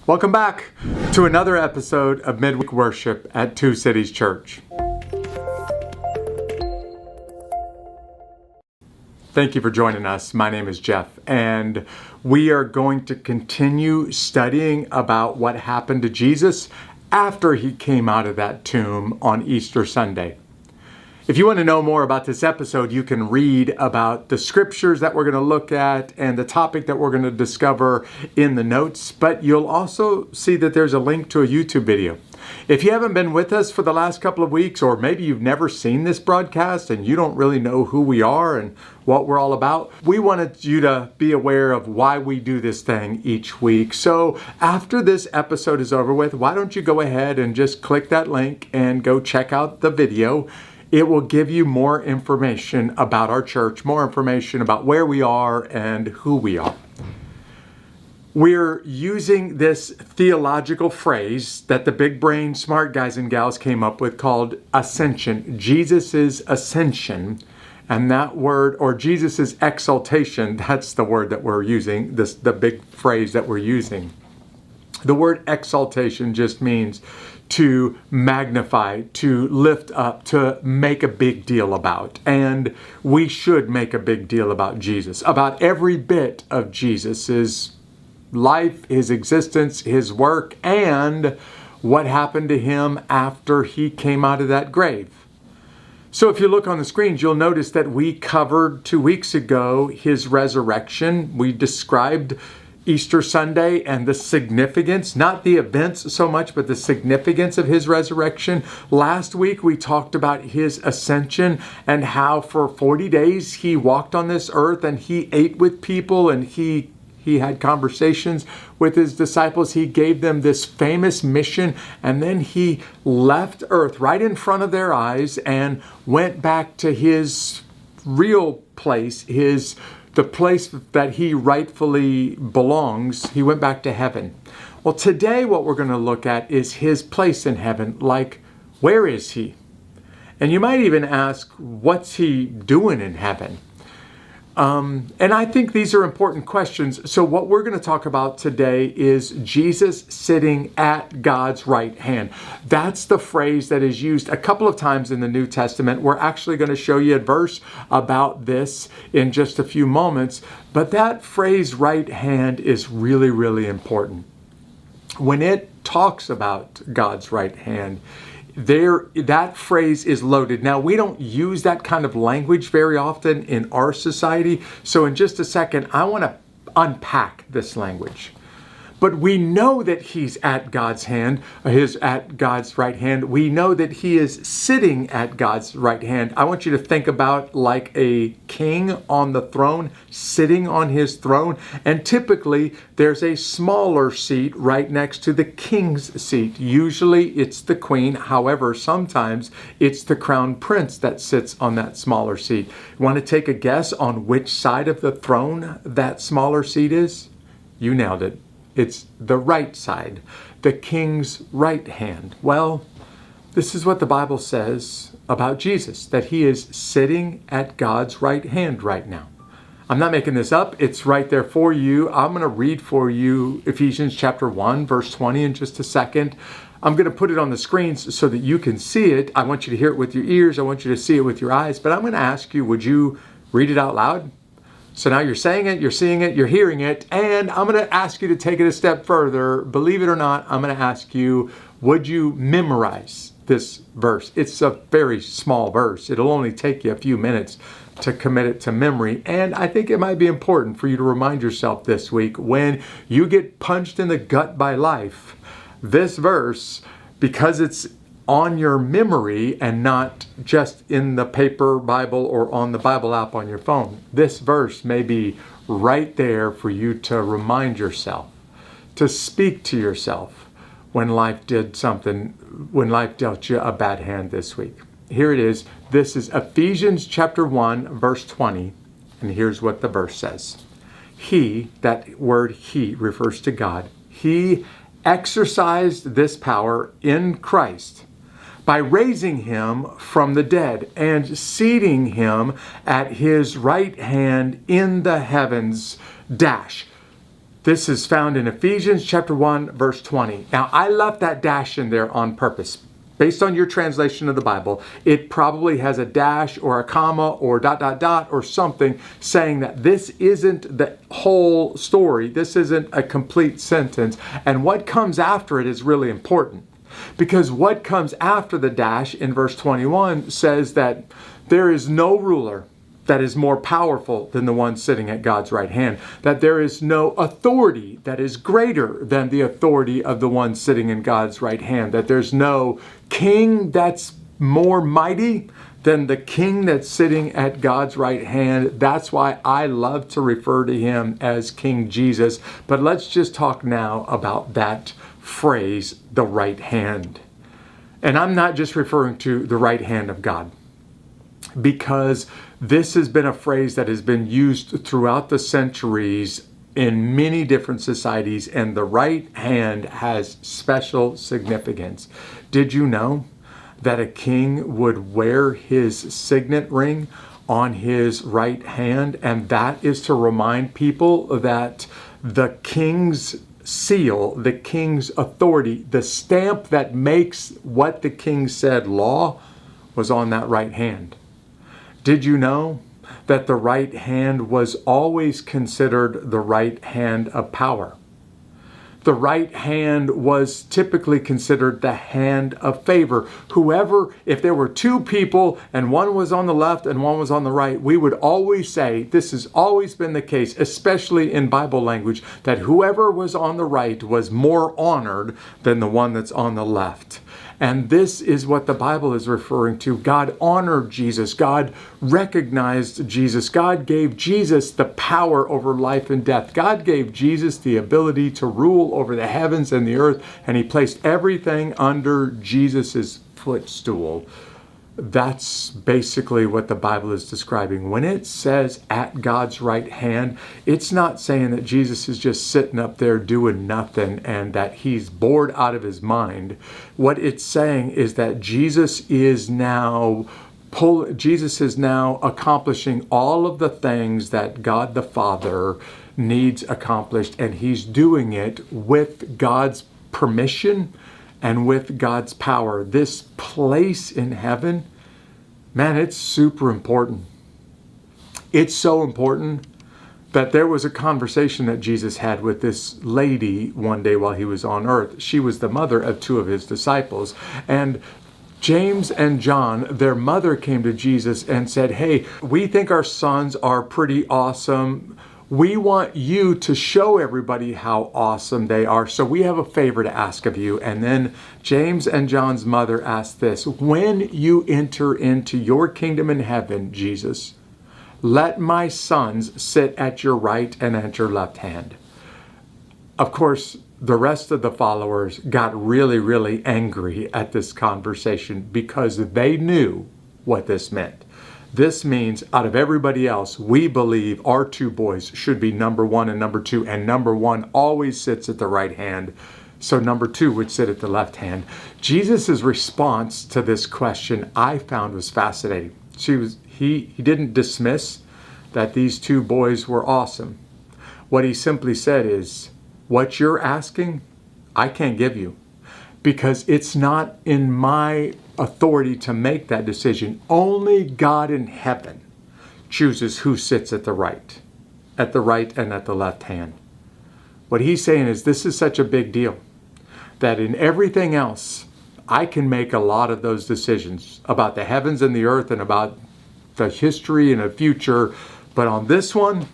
Welcome back to another episode of Midweek Worship at Two Cities Church. Thank you for joining us. My name is Jeff, and we are going to continue studying about what happened to Jesus after he came out of that tomb on Easter Sunday. If you want to know more about this episode, you can read about the scriptures that we're going to look at and the topic that we're going to discover in the notes, but you'll also see that there's a link to a YouTube video. If you haven't been with us for the last couple of weeks, or maybe you've never seen this broadcast and you don't really know who we are and what we're all about, we wanted you to be aware of why we do this thing each week. So after this episode is over with, why don't you go ahead and just click that link and go check out the video. It will give you more information about our church, more information about where we are and who we are. We're using this theological phrase that the big brain smart guys and gals came up with called ascension, Jesus's ascension. And that word, or Jesus's exaltation, that's the word that we're using, the big phrase that we're using. The word exaltation just means to magnify, to lift up, to make a big deal about. And we should make a big deal about Jesus, about every bit of Jesus's life, his existence, his work, and what happened to him after he came out of that grave. So if you look on the screens, you'll notice that we covered 2 weeks ago his resurrection. We described Easter Sunday and the significance, not the events so much, but the significance of his resurrection. Last week, we talked about his ascension and how for 40 days he walked on this earth and he ate with people and he had conversations with his disciples. He gave them this famous mission, and then he left earth right in front of their eyes and went back to his real place, the place that he rightfully belongs. He went back to heaven. Well, today what we're going to look at is his place in heaven. Like, where is he? And you might even ask, what's he doing in heaven? And I think these are important questions. So what we're going to talk about today is Jesus sitting at God's right hand. That's the phrase that is used a couple of times in the New Testament. We're actually going to show you a verse about this in just a few moments. But that phrase, right hand, is really, really important. When it talks about God's right hand, that phrase is loaded. Now, we don't use that kind of language very often in our society. So in just a second, I want to unpack this language. But we know that he's at God's hand, at God's right hand. We know that he is sitting at God's right hand. I want you to think about like a king on the throne, sitting on his throne. And typically there's a smaller seat right next to the king's seat. Usually it's the queen. However, sometimes it's the crown prince that sits on that smaller seat. You want to take a guess on which side of the throne that smaller seat is? You nailed it. It's the right side, the king's right hand. Well, this is what the Bible says about Jesus, that he is sitting at God's right hand right now. I'm not making this up. It's right there for you. I'm going to read for you Ephesians chapter 1, verse 20 in just a second. I'm going to put it on the screens so that you can see it. I want you to hear it with your ears. I want you to see it with your eyes. But I'm going to ask you, would you read it out loud? So now you're saying it, you're seeing it, you're hearing it, and I'm going to ask you to take it a step further. Believe it or not, I'm going to ask you, would you memorize this verse? It's a very small verse. It'll only take you a few minutes to commit it to memory. And I think it might be important for you to remind yourself this week when you get punched in the gut by life, this verse, because it's on your memory and not just in the paper Bible or on the Bible app on your phone. This verse may be right there for you to remind yourself, to speak to yourself when life dealt you a bad hand this week. Here it is. This is Ephesians chapter 1, verse 20. And here's what the verse says. He, that word he refers to God, he exercised this power in Christ by raising him from the dead and seating him at his right hand in the heavens, This is found in Ephesians chapter 1, verse 20. Now, I left that dash in there on purpose. Based on your translation of the Bible, it probably has a dash or a comma or ... or something saying that this isn't the whole story. This isn't a complete sentence. And what comes after it is really important. Because what comes after the dash in verse 21 says that there is no ruler that is more powerful than the one sitting at God's right hand. That there is no authority that is greater than the authority of the one sitting in God's right hand. That there's no king that's more mighty than the king that's sitting at God's right hand. That's why I love to refer to him as King Jesus. But let's just talk now about that phrase, the right hand. And I'm not just referring to the right hand of God, because this has been a phrase that has been used throughout the centuries in many different societies, and the right hand has special significance. Did you know that a king would wear his signet ring on his right hand? And that is to remind people that the king's seal, the king's authority, the stamp that makes what the king said law, was on that right hand. Did you know that the right hand was always considered the right hand of power? The right hand was typically considered the hand of favor. Whoever, if there were two people and one was on the left and one was on the right, we would always say, this has always been the case, especially in Bible language, that whoever was on the right was more honored than the one that's on the left. And this is what the Bible is referring to. God honored Jesus. God recognized Jesus. God gave Jesus the power over life and death. God gave Jesus the ability to rule over the heavens and the earth, and he placed everything under Jesus's footstool. That's basically what the Bible is describing. When it says at God's right hand, it's not saying that Jesus is just sitting up there doing nothing and that he's bored out of his mind. What it's saying is that Jesus is now accomplishing all of the things that God the Father needs accomplished, and he's doing it with God's permission and with God's power. This place in heaven, man, it's super important. It's so important that there was a conversation that Jesus had with this lady one day while he was on earth. She was the mother of two of his disciples. And James and John, their mother, came to Jesus and said, hey, we think our sons are pretty awesome. We want you to show everybody how awesome they are. So we have a favor to ask of you. And then James and John's mother asked this: when you enter into your kingdom in heaven, Jesus, let my sons sit at your right and at your left hand. Of course, the rest of the followers got really, really angry at this conversation because they knew what this meant. This means out of everybody else, we believe our two boys should be number one and number two, and number one always sits at the right hand, so number two would sit at the left hand. Jesus' response to this question I found was fascinating. He didn't dismiss that these two boys were awesome. What he simply said is, what you're asking, I can't give you, because it's not in my authority to make that decision. Only God in heaven chooses who sits at the right and at the left hand. What he's saying is, this is such a big deal that in everything else, I can make a lot of those decisions about the heavens and the earth and about the history and the future. But on this one,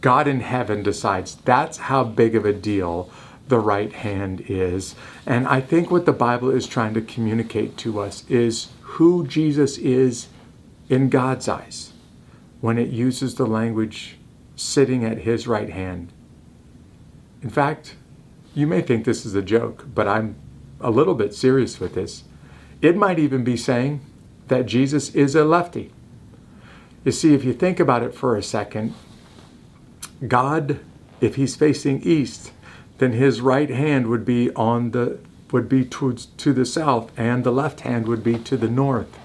God in heaven decides. That's how big of a deal the right hand is. And I think what the Bible is trying to communicate to us is who Jesus is in God's eyes when it uses the language sitting at his right hand. In fact, you may think this is a joke, but I'm a little bit serious with this. It might even be saying that Jesus is a lefty. You see, if you think about it for a second, God, if he's facing east, then his right hand would be to the south, and the left hand would be to the north.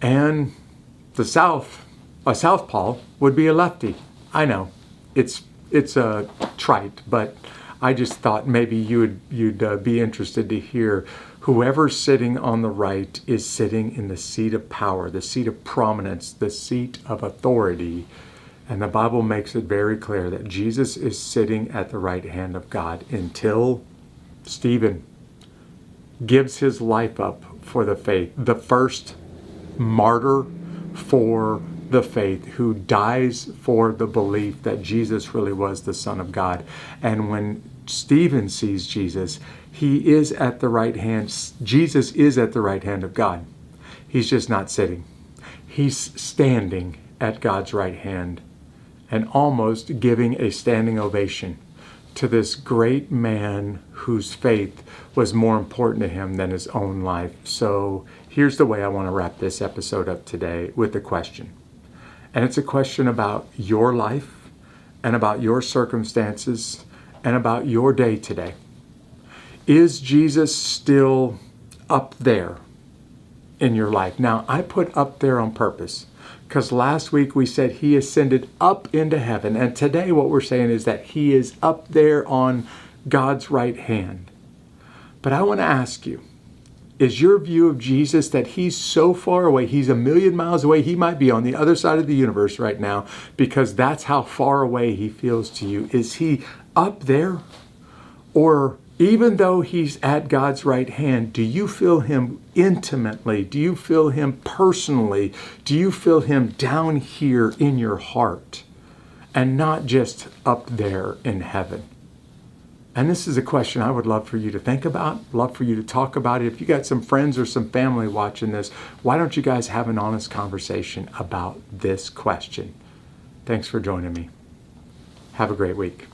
And a southpaw would be a lefty. I know, it's it's a trite, but I just thought maybe you'd be interested to hear. Whoever's sitting on the right is sitting in the seat of power, the seat of prominence, the seat of authority. And the Bible makes it very clear that Jesus is sitting at the right hand of God until Stephen gives his life up for the faith, the first martyr for the faith, who dies for the belief that Jesus really was the Son of God. And when Stephen sees Jesus, he is at the right hand. Jesus is at the right hand of God. He's just not sitting. He's standing at God's right hand and almost giving a standing ovation to this great man whose faith was more important to him than his own life. So here's the way I want to wrap this episode up today, with a question. And it's a question about your life and about your circumstances and about your day today. Is Jesus still up there in your life? Now, I put up there on purpose because last week we said he ascended up into heaven. And today what we're saying is that he is up there on God's right hand. But I want to ask you, is your view of Jesus that he's so far away, he's a million miles away, he might be on the other side of the universe right now because that's how far away he feels to you? Is he up there? Or even though he's at God's right hand, do you feel him intimately? Do you feel him personally? Do you feel him down here in your heart and not just up there in heaven? And this is a question I would love for you to think about, love for you to talk about it. If you got some friends or some family watching this, why don't you guys have an honest conversation about this question? Thanks for joining me. Have a great week.